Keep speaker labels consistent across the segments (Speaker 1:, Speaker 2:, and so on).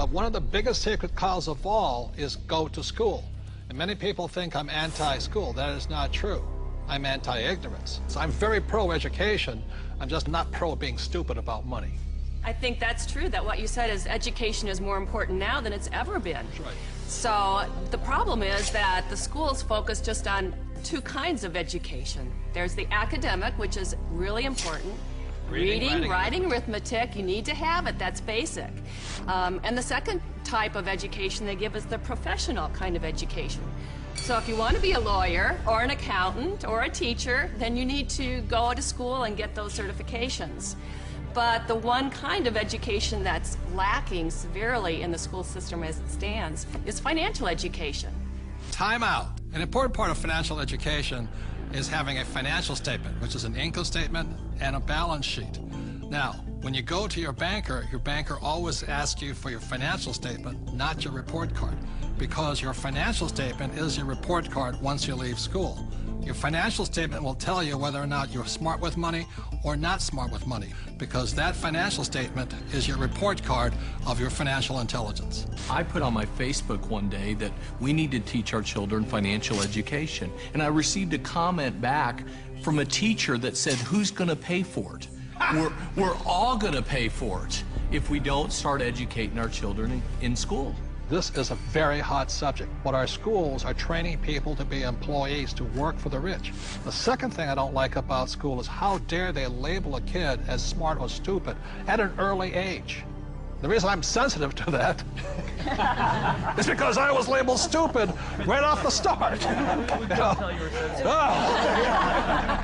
Speaker 1: But one of the biggest sacred cows of all is go to school. And many people think I'm anti-school. That is not true. I'm anti-ignorance. So I'm very pro-education. I'm just not pro being stupid about money.
Speaker 2: I think that's true, that what you said is education is more important now than it's ever been.
Speaker 1: That's right.
Speaker 2: So the problem is that the schools focus just on two kinds of education. There's the academic, which is really important. Reading, writing, arithmetic, you need to have it, that's basic. And the second type of education they give is the professional kind of education. So if you want to be a lawyer or an accountant or a teacher, then you need to go to school and get those certifications. But the one kind of education that's lacking severely in the school system as it stands is financial education.
Speaker 1: Time out. An important part of financial education is having a financial statement, which is an income statement and a balance sheet. Now, when you go to your banker always asks you for your financial statement, not your report card, because your financial statement is your report card once you leave school. Your financial statement will tell you whether or not you're smart with money or not smart with money, because that financial statement is your report card of your financial intelligence.
Speaker 3: I put on my Facebook one day that we need to teach our children financial education, and I received a comment back from a teacher that said, who's going to pay for it? We're all going to pay for it if we don't start educating our children in school.
Speaker 1: This is a very hot subject, but our schools are training people to be employees, to work for the rich. The second thing I don't like about school is how dare they label a kid as smart or stupid at an early age. The reason I'm sensitive to that is because I was labeled stupid right off the start.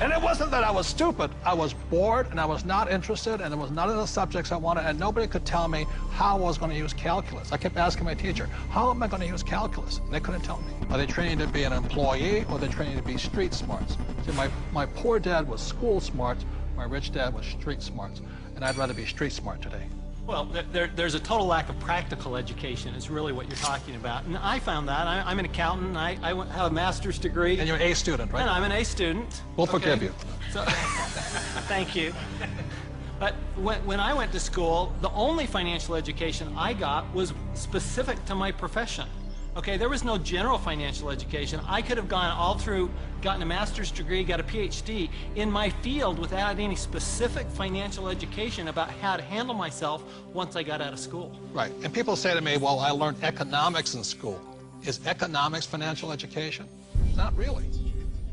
Speaker 1: And it wasn't that I was stupid. I was bored, and I was not interested, and it was none of the subjects I wanted, and nobody could tell me how I was going to use calculus. I kept asking my teacher, how am I going to use calculus? And they couldn't tell me. Are they training to be an employee, or are they training to be street smarts? See, my poor dad was school smart, my rich dad was street smarts, and I'd rather be street smart today.
Speaker 4: Well, there's a total lack of practical education is really what you're talking about. And I found that. I'm an accountant, and I have a master's degree.
Speaker 1: And you're an A student, right?
Speaker 4: And I'm an A student.
Speaker 1: We'll forgive you.
Speaker 4: So, thank you. But when I went to school, the only financial education I got was specific to my profession. Okay, there was no general financial education. I could have gone all through, gotten a master's degree, got a PhD in my field without any specific financial education about how to handle myself once I got out of school.
Speaker 1: Right, and people say to me, well, I learned economics in school. Is economics financial education? Not really.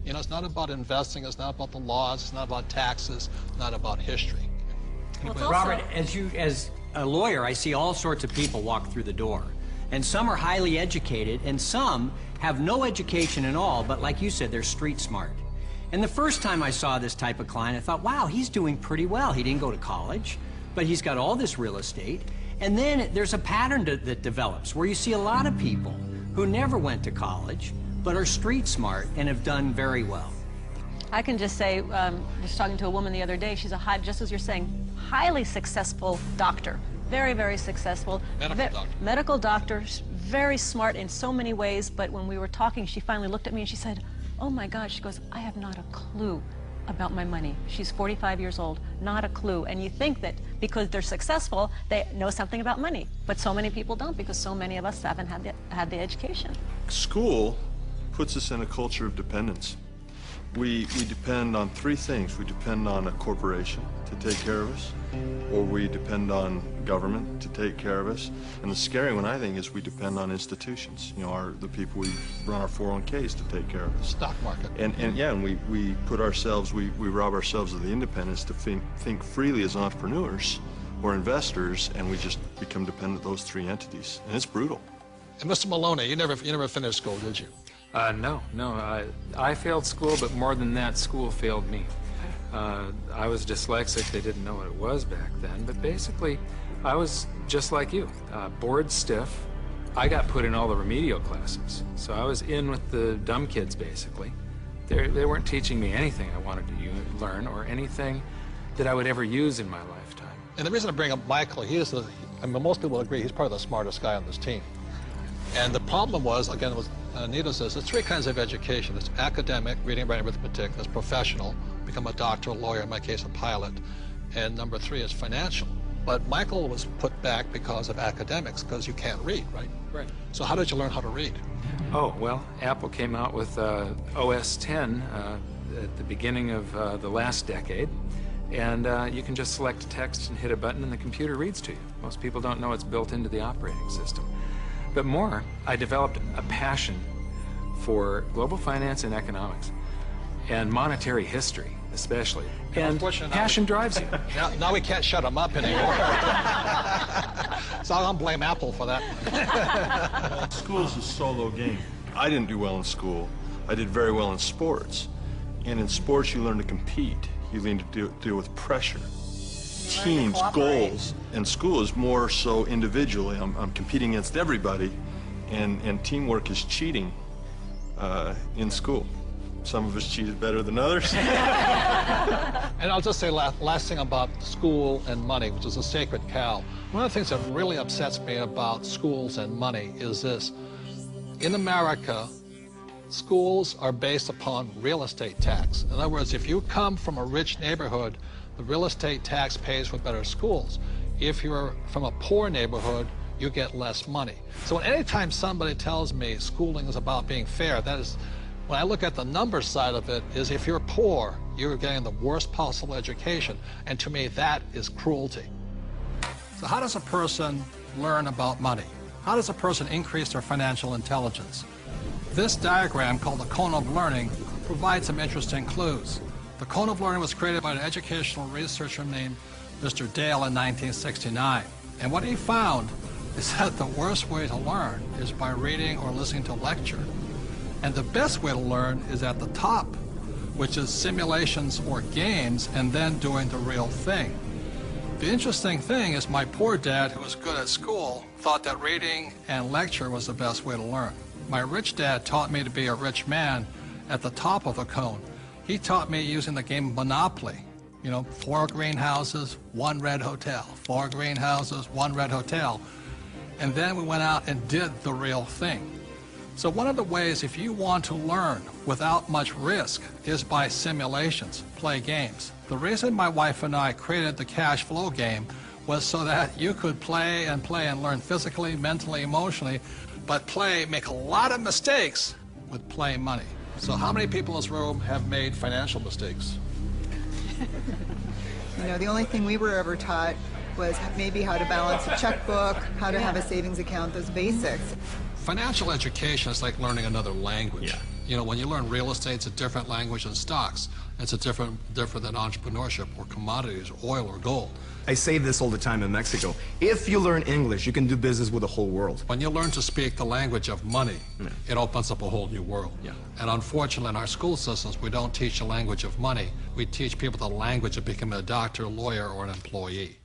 Speaker 1: You know, it's not about investing, it's not about the laws, it's not about taxes, it's not about history.
Speaker 5: Well, Robert, as a lawyer, I see all sorts of people walk through the door. And some are highly educated, and some have no education at all, but like you said, they're street smart. And the first time I saw this type of client, I thought, wow, he's doing pretty well. He didn't go to college, but he's got all this real estate. And then there's a pattern that develops where you see a lot of people who never went to college, but are street smart and have done very well.
Speaker 6: I can just say, just talking to a woman the other day, she's just as you're saying, highly successful doctor. Very, very successful. Medical doctor, very smart in so many ways, but when we were talking, she finally looked at me and she said, oh my God, she goes, I have not a clue about my money. She's 45 years old, not a clue. And you think that because they're successful, they know something about money. But so many people don't, because so many of us haven't had the education.
Speaker 7: School puts us in a culture of dependence. We depend on three things. We depend on a corporation to take care of us, or we depend on government to take care of us. And the scary one, I think, is we depend on institutions. You know, the people we run our 401ks to take care of us.
Speaker 1: Stock market.
Speaker 7: And we put ourselves, we rob ourselves of the independence to think freely as entrepreneurs or investors, and we just become dependent on those three entities. And it's brutal.
Speaker 1: And Mr. Maloney, you never finished school, did you?
Speaker 8: No. I failed school, but more than that, school failed me. I was dyslexic. They didn't know what it was back then, but basically, I was just like you, bored stiff. I got put in all the remedial classes, so I was in with the dumb kids, basically. They weren't teaching me anything I wanted to learn or anything that I would ever use in my lifetime.
Speaker 1: And the reason I bring up Michael, most people agree he's probably the smartest guy on this team. And the problem was, again, it was Anita says, there's three kinds of education. There's academic, reading, writing, arithmetic. There's professional, become a doctor, a lawyer, in my case, a pilot. And number three is financial. But Michael was put back because of academics, because you can't read, right?
Speaker 4: Right.
Speaker 1: So how did you learn how to read?
Speaker 8: Oh, well, Apple came out with OS 10 at the beginning of the last decade, and you can just select text and hit a button and the computer reads to you. Most people don't know it's built into the operating system. But more, I developed a passion for global finance and economics, and monetary history especially. And passion drives you.
Speaker 1: Now we can't shut him up anymore. So I'm gonna blame Apple for that.
Speaker 7: School is a solo game. I didn't do well in school. I did very well in sports. And in sports, you learn to compete. You learn to deal with pressure, teams, goals. And school is more so individually. I'm competing against everybody, and teamwork is cheating in school. Some of us cheated better than others.
Speaker 1: And I'll just say last thing about school and money, which is a sacred cow. One of the things that really upsets me about schools and money is this. In America, schools are based upon real estate tax. In other words, if you come from a rich neighborhood, the real estate tax pays for better schools. If you're from a poor neighborhood, you get less money. So anytime somebody tells me schooling is about being fair, that is, when I look at the numbers side of it, is if you're poor, you're getting the worst possible education. And to me, that is cruelty. So how does a person learn about money? How does a person increase their financial intelligence? This diagram, called the cone of learning, provides some interesting clues. The cone of learning was created by an educational researcher named Mr. Dale in 1969. And what he found is that the worst way to learn is by reading or listening to a lecture. And the best way to learn is at the top, which is simulations or games, and then doing the real thing. The interesting thing is my poor dad, who was good at school, thought that reading and lecture was the best way to learn. My rich dad taught me to be a rich man at the top of the cone. He taught me using the game Monopoly. You know, 4 greenhouses, 1 red hotel. 4 greenhouses, 1 red hotel. And then we went out and did the real thing. So one of the ways, if you want to learn without much risk, is by simulations, play games. The reason my wife and I created the cash flow game was so that you could play and learn physically, mentally, emotionally, but make a lot of mistakes with play money. So how many people in this room have made financial mistakes?
Speaker 9: You know, the only thing we were ever taught was maybe how to balance a checkbook, how to have a savings account, those basics.
Speaker 1: Financial education is like learning another language.
Speaker 10: Yeah.
Speaker 1: You know, when you learn real estate, it's a different language than stocks. It's a different than entrepreneurship or commodities, or oil or gold.
Speaker 10: I say this all the time in Mexico. If you learn English, you can do business with the whole world.
Speaker 1: When you learn to speak the language of money, it opens up a whole new world.
Speaker 10: Yeah.
Speaker 1: And unfortunately, in our school systems, we don't teach the language of money. We teach people the language of becoming a doctor, lawyer, or an employee.